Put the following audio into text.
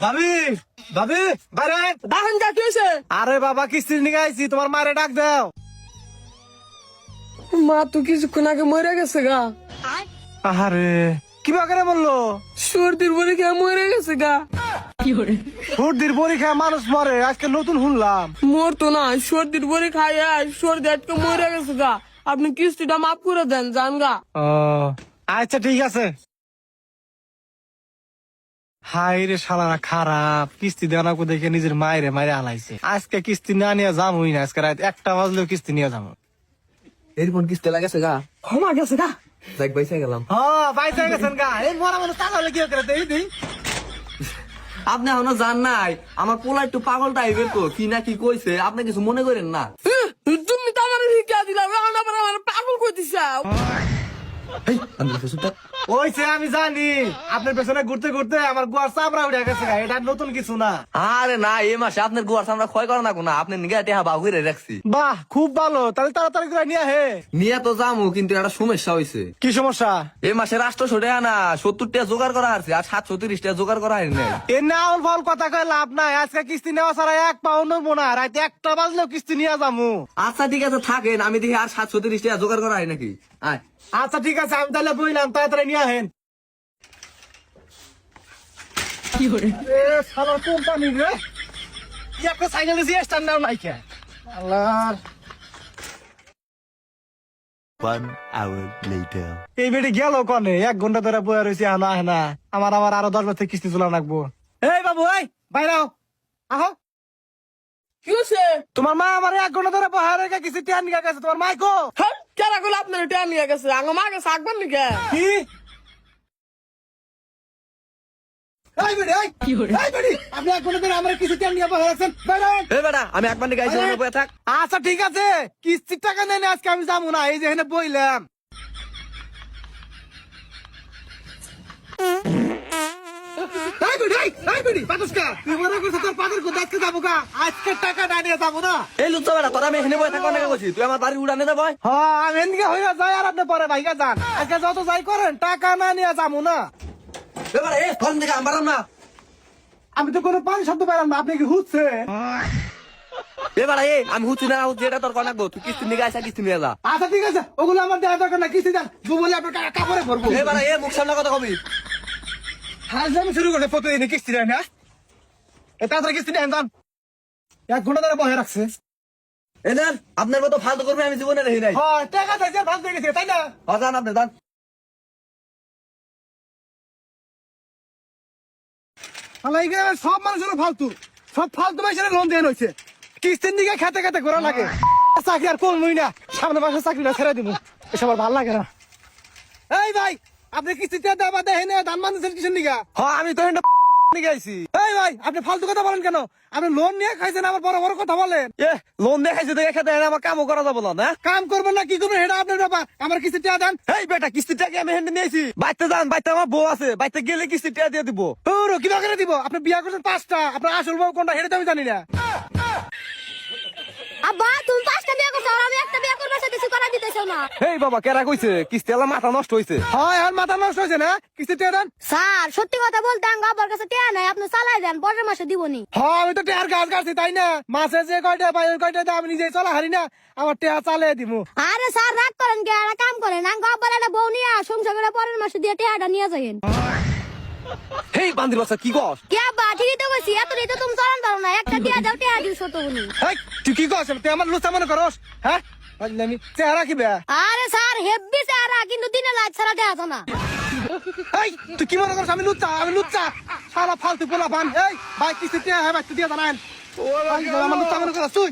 ভাবি ভাবি বাইরে দেখেন যা কি হয়েছে? আরে বাবা কিস্তির নিয়ে আইছি তোমার মারে ডাক দাও। মা তো কিছুক্ষণ আগে মরে গেছে গা। আরে কি বাগারে বললো? সর্দির বলে খেয়ে মরে গেছে গা। সর্দির বড়ি খায় মানুষ মরে, আজকে নতুন শুনলাম। মরতো না, সর্দির বলে খাই সর্দি আটকে মরে গেছে গা। আপনি কিস্তিটা মাফ করে দেন জান গা। ও আচ্ছা ঠিক আছে। হাই রে শালারা খারাপ, কিস্তি দেওয়া না দেখে নিজের মায়েরে মায়ের আলাইছে। আজকে কিস্তি না নিয়ে যামই না, আজকে রাত 1টা বাজলেও কিস্তি নিয়ে যাবো। এরপর কিস্তি লাগেছে গা, ক্ষমা গেছে গা। দেখ বাইসে গেলাম। হ্যাঁ বাইসে গেছেন গা। এই মরা মানুষ তাহলে কি করে দেই দেই। আপনি এখনো জান নাই আমার পোলা একটু পাগল টাইপের, তো কি না কি কইছে আপনি কিছু মনে করেন না। তুমি তো আমার শিক্ষা দিলাম, এখন আবার আমার পাগল করতেছ। ওইছে আমি জানি, আপনার পেছনে ঘুরতে ঘুরতে আমার গোয়ার চামড়া উঠে গেছে গা। এটা নতুন কিছু না। আরে না, এই মাসে আপনার গোয়ার আমরা ক্ষয় করা না কোনা, আপনি নিগা টেহা বাহুরে রাখছি। বাহ খুব ভালো, তাহলে তাড়াতাড়ি করে নিয়ে হে। নিয়ে তো যামু, কিন্তু একটা সমস্যা হয়েছে। কি সমস্যা? এই মাসে রাষ্ট্র ছোটে না 70টা জোগাড় করা আছে, আর 730টা জোগাড় করা হয়নি। এ না ফল কথা কয় লাভ নাই। আজকে কিস্তি নেওয়া ছাড়া 1 পাউন্ড নড়বো না। রাতে 1টা বাজলেও কিস্তি নিয়ে যাবো। আচ্ছা ঠিক আছে থাকেন, আমি দেখি আর 730টা জোগাড় করা হয় নাকি। আয় আচ্ছা ঠিক আছে, আমি তাহলে বইলাম, তাড়াতাড়ি নিয়ে আহেন। কি করে এ শালা কোম্পানি রে, কি একটা সাইকেল দিয়ে স্ট্যান্ড নাও নাই কে আল্লাহর। 1 hour later. এই বেটি গেল কনে? 1 ঘন্টা ধরে বয়ে রয়েছে, আনা না। আমার 10 বছর কিস্তি তোলা লাগবো। এই বাবু এই বাইরে আহো। কি হয়েছে? তোমার মা আমার 1 ঘন্টা ধরে বহার রেখে কিস্তি টিয়ান নিয়ে গেছে। তোমার মাইকো হ্যাঁ, কেরা গুলো আপনার এটা নিয়ে গেছে? আঙ্গ মা গেছে আকবার নিকে। কি? এই বেটি এই বেটি, আপনি 1 ঘন্টা ধরে আমার কিস্তি টিয়ান নিয়ে বহার আছেন। বাইরে এই বেটা, আমি একবার নিয়ে গাইছি বয়ে থাক। আচ্ছা ঠিক আছে, কিস্তির টাকা নেই না, আজকে আমি যাবো না। এই যে এখানে বইলাম। আজকে টাকা না নিয়ে যাবো না। এই লুচ্চা বেটা, তোরা আমি এখানে বয়ে থাকবো না কইছি, তুই আমার বাড়ি উড়ানে যাবো। হ্যাঁ আমি এদিকে হইয়া যাই, আর আপনি পরে ভাইকা যান। আজকে যত যাই করেন, টাকা না নিয়ে যাবো না। এবার এই ফোন থেকে আমার না। আমি তো কোনো পানি শব্দ পেলাম না, আপনি কি হুচ্ছে? এবার এই আমি হুচ্ছি না হুচ্ছি এটা তোর কনাকবো, তুই কিস্তি নিয়ে গাইছা কিস্তি নিয়ে যা। আচ্ছা ঠিক আছে, ওগুলো আমার দেওয়া দরকার না। কিস্তি দেন, বলে আপনার কাপড়ে ভরবো। এবার এই মুখ সামনে কথা কবি। আমি শুরু করলে প্রতিদিন কিস্তি দেয় না। তাড়াতাড়ি কিস্তি নেন যান। 1 ঘন্টা ধরে বহে রাখছে। এই দেন, আপনার মতো ফালতু করবে আমি জীবনে দেখি নাই। হ্যাঁ টাকা চাইছে, ভাগ দিয়ে গেছে, তাই না? যান আপনি যান। সব মানুষের ফালতু, সব ফালতু মানুষের লোন দেন হয়েছে। কিস্তির দিকে খেতে খেতে ঘোরা লাগে। চাকরি আর করবই না, সামনে মাসে চাকরিটা ছেড়ে দিব। এসব আর ভালো লাগে না। এই ভাই, আপনি কিস্তিতে দেওয়া দেখেন ধান মানুষের কিসের দিকে? হ্যাঁ আমি তো গাইছি। এই ভাই, আপনি ফালতু কথা বলেন কেন? আপনি লোন নিয়ে খাইছেন, আবার বড় বড় কথা বলেন। এ লোন দেখাইছে দেখে খেতে আমার কামও করা যাবো না। কাম করবেন না কি করবেন সেটা আপনার ব্যাপার। আমার কিস্তিটা দেন। এই বেটা কিস্তিটাকে আমি হেন্ডে নিয়েছি, বাইতে যান, বাইতে আমার বউ আছে, বাইতে গেলে কিস্তিটা দিয়ে দিব। ওরো কি করে দিব? আপনি বিয়া করছেন 5টা, আপনার আসল বউ কোনটা সেটা তো আমি জানি না। আব্বা তুমি 5টা বিয়ে করছো, আর আমি একটা বিয়ে করবার সাথে কিছু করা দিতেছো না। এই বাবা কেরা কইছে কিস্তি এলা মাথা নষ্ট হইছে। হয় আর মাথা নষ্ট হয়েছে না? কিস্তিটা দেন। স্যার সত্যি কথা বলতে আঙ্গ আব্বার কাছে টিয়া নাই, আপনি চালাই দেন, পরের মাসে দিবনি। হ্যাঁ আমি তো টেয়ার গাছ কাটছি, তাই না? মাসে যে কয়টা পাই ওই কয়টা আমি নিজেই চলা হারি না, আমার টেয়া চালিয়ে দিব। আরে স্যার রাগ করেন কে? একটা কাম করেন, আঙ্গ আব্বার একটা বউ নিয়ে সংসার করে পরের মাসে দিয়ে টিয়াটা নিয়ে যাবেন। হেই বান্দির বাচ্চা কি কস? কে আব্বা ঠিকই তো কইছি, এত তো তুমি চলান পারো না, একটা টিয়া দাও, টিয়া দিও ছোট উনি। এই তুই কি করছ? তুই আমার লুচা মনে করস? হ্যাঁ আমি চেহারা কি বে? আরে স্যার হেব্বি চেহারা, কিন্তু দিনে লাইট ছাড়া দেখা যায় না। এই তুই কি মনে করছ আমি লুচ্চা? আমি লুচ্চা সারা ফালতু পোলা পান। এই ভাই কিস্তি টিয়া হ্যাঁ ভাই তুই দিয়ে জানান। আমার লুচ্চা মনে করছ তুই?